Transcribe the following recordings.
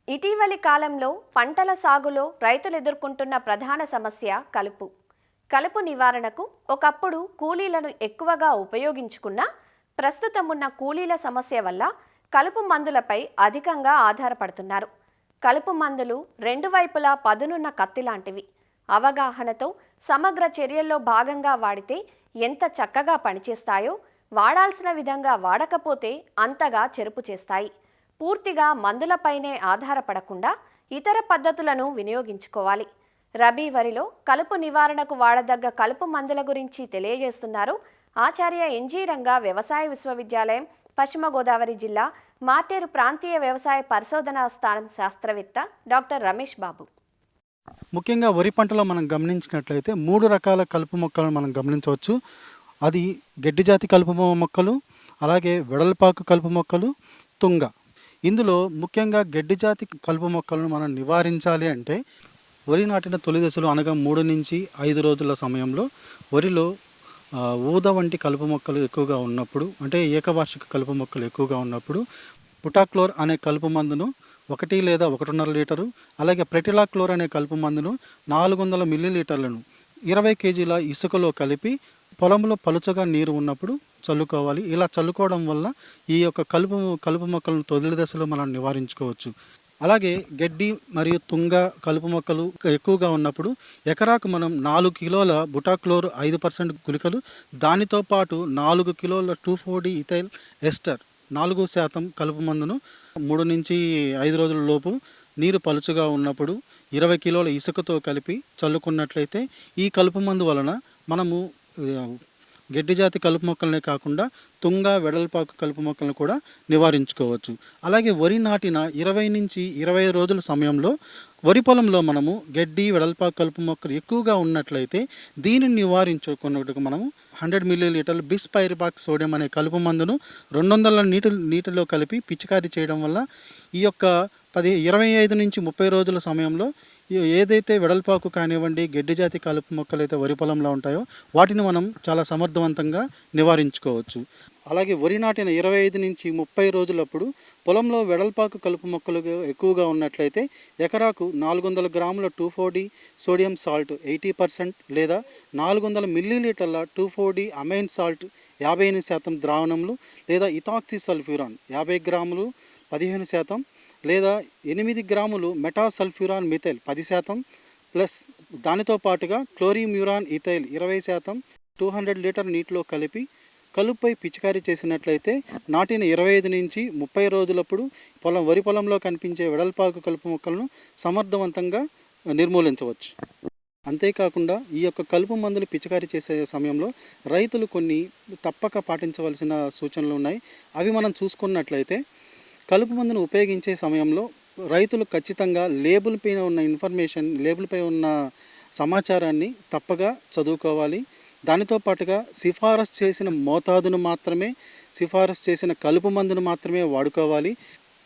ఇటీవలి కాలంలో పంటల సాగులో రైతులు ఎదుర్కొంటున్న ప్రధాన సమస్య కలుపు. కలుపు నివారణకు ఒకప్పుడు కూలీలను ఎక్కువగా ఉపయోగించుకున్నా ప్రస్తుతం ఉన్న కూలీల సమస్య వల్ల కలుపు మందులపై అధికంగా ఆధారపడుతున్నారు. కలుపు మందులు రెండు వైపులా పదునున్న కత్తి లాంటివి. అవగాహనతో సమగ్ర చర్యల్లో భాగంగా వాడితే ఎంత చక్కగా పనిచేస్తాయో, వాడాల్సిన విధంగా వాడకపోతే అంతగా చెరుపు చేస్తాయి. పూర్తిగా మందులపైనే ఆధారపడకుండా ఇతర పద్ధతులను వినియోగించుకోవాలి. రబీ వరిలో కలుపు నివారణకు వాడదగ్గ కలుపు మందుల గురించి తెలియజేస్తున్నారు ఆచార్య ఎన్జీ రంగా వ్యవసాయ విశ్వవిద్యాలయం, పశ్చిమ గోదావరి జిల్లా మార్టేరు ప్రాంతీయ వ్యవసాయ పరిశోధనా స్థానం శాస్త్రవేత్త డాక్టర్ రమేష్ బాబు. ముఖ్యంగా వరి పంటలో మనం గమనించినట్లయితే 3 రకాల కలుపు మొక్కలను మనం గమనించవచ్చు. అది గడ్డి జాతి కలుపు మొక్కలు, అలాగే వెడల్పాకు కలుపు మొక్కలు, తుంగ. ఇందులో ముఖ్యంగా గడ్డి జాతి కలుపు మొక్కలను మనం నివారించాలి అంటే వరి నాటిన తొలి దశలో అనగా 3 నుంచి 5 రోజుల సమయంలో వరిలో ఊద వంటి కలుపు మొక్కలు ఎక్కువగా ఉన్నప్పుడు, అంటే ఏకవార్షిక కలుపు మొక్కలు ఎక్కువగా ఉన్నప్పుడు బుటాక్లోర్ అనే కలుపు మందును 1 లేదా 1.5 లీటరు, అలాగే ప్రెటిలాక్లోర్ అనే కలుపు మందును 400 మిల్లీలీటర్లను 20 కేజీల ఇసుకలో కలిపి పొలంలో పలుచగా నీరు ఉన్నప్పుడు చల్లుకోవాలి. ఇలా చల్లుకోవడం వల్ల ఈ యొక్క కలుపు మొక్కలను తొలి దశలో మనం నివారించుకోవచ్చు. అలాగే గడ్డి మరియు తుంగ కలుపు మొక్కలు ఎక్కువగా ఉన్నప్పుడు ఎకరాకు మనం 4 కిలోల బుటాక్లోర్ 5% గుళికలు, దానితో పాటు 4 కిలోల 2,4-D ఇథైల్ ఎస్టర్ 4% కలుపు మందును 3 నుంచి 5 రోజుల లోపు నీరు పలుచుగా ఉన్నప్పుడు 20 కిలోల ఇసుకతో కలిపి చల్లుకున్నట్లయితే ఈ కలుపు మందు వలన మనము గడ్డి జాతి కలుపు మొక్కలనే కాకుండా తుంగ, వెడల్పాకు కలుపు మొక్కలను కూడా నివారించుకోవచ్చు. అలాగే వరి నాటిన 20 నుంచి 25 రోజుల సమయంలో వరి పొలంలో మనము గడ్డి, వెడల్పాకు కలుపు మొక్కలు ఎక్కువగా ఉన్నట్లయితే దీనిని నివారించుకున్నట్టుగా మనము 100 మిల్లీలీటర్లు బిస్పైరిబాక్ సోడియం అనే కలుపు మందును 200 నీటిలో కలిపి పిచికారీ చేయడం వల్ల ఈ యొక్క 25 నుంచి 30 రోజుల సమయంలో ఏదైతే వెడల్పాకు కానివ్వండి, గడ్డి జాతి కలుపు మొక్కలు అయితే వరి పొలంలో ఉంటాయో వాటిని మనం చాలా సమర్థవంతంగా నివారించుకోవచ్చు. అలాగే వరి నాటిన 25 నుంచి 30 రోజులప్పుడు పొలంలో వెడల్పాకు కలుపు మొక్కలు ఎక్కువగా ఉన్నట్లయితే ఎకరాకు 400 గ్రాముల 2,4-D సోడియం సాల్ట్ 80% లేదా 400 మిల్లీలీటర్ల 2,4-D అమైన్ సాల్ట్ 58% ద్రావణములు, లేదా ఇథాక్సీ సల్ఫ్యూరాన్ 50 గ్రాములు 15%, లేదా 8 గ్రాములు మెటాసల్ఫ్యూరాన్ మిథైల్ 10% ప్లస్ దానితో పాటుగా క్లోరిమ్యూరాన్ ఇథైల్ 20% 200 లీటర్ నీటిలో కలిపి కలుపుపై పిచికారీ చేసినట్లయితే నాటిన 25 నుంచి 30 రోజులప్పుడు వరి పొలంలో కనిపించే వెడల్పాకు కలుపు మొక్కలను సమర్థవంతంగా నిర్మూలించవచ్చు. అంతేకాకుండా ఈ యొక్క కలుపు మందులు పిచికారీ చేసే సమయంలో రైతులు కొన్ని తప్పక పాటించవలసిన సూచనలు ఉన్నాయి. అవి మనం చూసుకున్నట్లయితే కలుపు మందును ఉపయోగించే సమయంలో రైతులు ఖచ్చితంగా లేబుల్ పైన ఉన్న ఇన్ఫర్మేషన్, లేబుల్పై ఉన్న సమాచారాన్ని తప్పగా చదువుకోవాలి. దానితో పాటుగా సిఫారసు చేసిన మోతాదును మాత్రమే, సిఫారసు చేసిన కలుపు మందును మాత్రమే వాడుకోవాలి.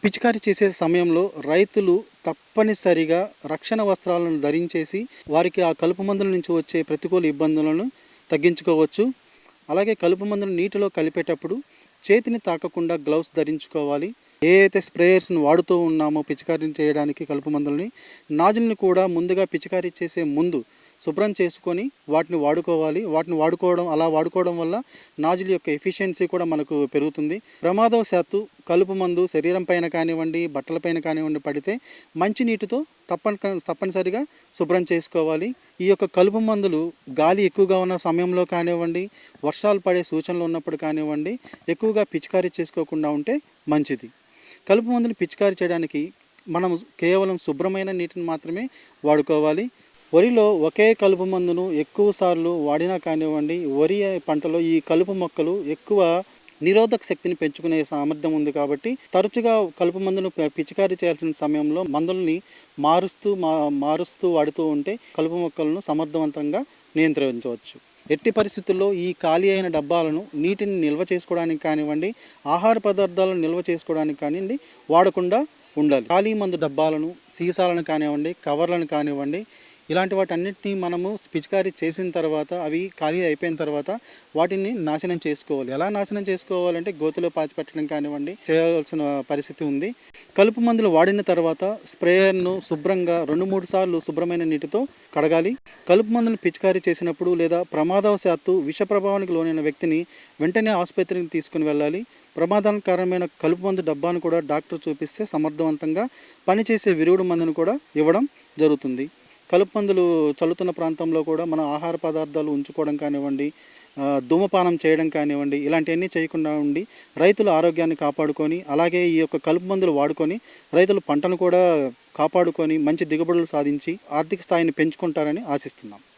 పిచికారీ చేసే సమయంలో రైతులు తప్పనిసరిగా రక్షణ వస్త్రాలను ధరించేసి వారికి ఆ కలుపు మందుల నుంచి వచ్చే ప్రతికూల ఇబ్బందులను తగ్గించుకోవచ్చు. అలాగే కలుపు మందును నీటిలో కలిపేటప్పుడు చేతిని తాకకుండా గ్లౌస్ ధరించుకోవాలి. ఏ అయితే స్ప్రేయర్స్ని వాడుతూ ఉన్నామో పిచికారీ చేయడానికి కలుపు మందులని, నాజిల్ని కూడా ముందుగా పిచికారీ చేసే ముందు శుభ్రం చేసుకొని వాటిని వాడుకోవాలి. అలా వాడుకోవడం వల్ల నాజిల్ యొక్క ఎఫిషియన్సీ కూడా మనకు పెరుగుతుంది. ప్రమాదవశాత్తు కలుపు మందు శరీరం పైన కానివ్వండి, బట్టలపైన కానివ్వండి పడితే మంచినీటితో తప్పనిసరిగా శుభ్రం చేసుకోవాలి. ఈ యొక్క కలుపు మందులు గాలి ఎక్కువగా ఉన్న సమయంలో కానివ్వండి, వర్షాలు పడే సూచనలు ఉన్నప్పుడు కానివ్వండి ఎక్కువగా పిచికారీ చేసుకోకుండా ఉంటే మంచిది. కలుపు మందులు పిచికారీ చేయడానికి మనం కేవలం శుభ్రమైన నీటిని మాత్రమే వాడుకోవాలి. వరిలో ఒకే కలుపు మందును ఎక్కువ సార్లు వాడినా కానివ్వండి, వరి పంటలో ఈ కలుపు మొక్కలు ఎక్కువ నిరోధక శక్తిని పెంచుకునే సామర్థ్యం ఉంది కాబట్టి తరచుగా కలుపు మందును పిచికారీ చేయాల్సిన సమయంలో మందుల్ని మారుస్తూ వాడుతూ ఉంటే కలుపు మొక్కలను సమర్థవంతంగా నియంత్రించవచ్చు. ఎట్టి పరిస్థితుల్లో ఈ ఖాళీ అయిన డబ్బాలను నీటిని నిల్వ చేసుకోవడానికి కానివ్వండి, ఆహార పదార్థాలను నిల్వ చేసుకోవడానికి కానివ్వండి వాడకుండా ఉండాలి. ఖాళీ మందు డబ్బాలను, సీసాలను కానివ్వండి, కవర్లను కానివ్వండి ఇలాంటి వాటన్నిటిని మనము పిచికారీ చేసిన తర్వాత అవి ఖాళీ అయిపోయిన తర్వాత వాటిని నాశనం చేసుకోవాలి. ఎలా నాశనం చేసుకోవాలంటే గోతులో పాతిపెట్టడం కానివ్వండి చేయాల్సిన పరిస్థితి ఉంది. కలుపు మందులు వాడిన తర్వాత స్ప్రేయర్ను శుభ్రంగా 2-3 సార్లు శుభ్రమైన నీటితో కడగాలి. కలుపు మందులను పిచికారీ చేసినప్పుడు లేదా ప్రమాదవశాత్తు విష ప్రభావానికి లోనైన వ్యక్తిని వెంటనే ఆసుపత్రికి తీసుకుని వెళ్ళాలి. ప్రమాదకరమైన కలుపు మందు డబ్బాను కూడా డాక్టర్ చూపిస్తే సమర్థవంతంగా పనిచేసే విరుగుడు మందును కూడా ఇవ్వడం జరుగుతుంది. కలుపు మందులు చల్లుతున్న ప్రాంతంలో కూడా మన ఆహార పదార్థాలు ఉంచుకోవడం కానివ్వండి, ధూమపానం చేయడం కానివ్వండి, ఇలాంటివన్నీ చేయకుండా ఉండి రైతుల ఆరోగ్యాన్ని కాపాడుకొని, అలాగే ఈ యొక్క కలుపు మందులు వాడుకొని రైతులు పంటను కూడా కాపాడుకొని మంచి దిగుబడులు సాధించి ఆర్థిక స్థాయిని పెంచుకుంటారని ఆశిస్తున్నాం.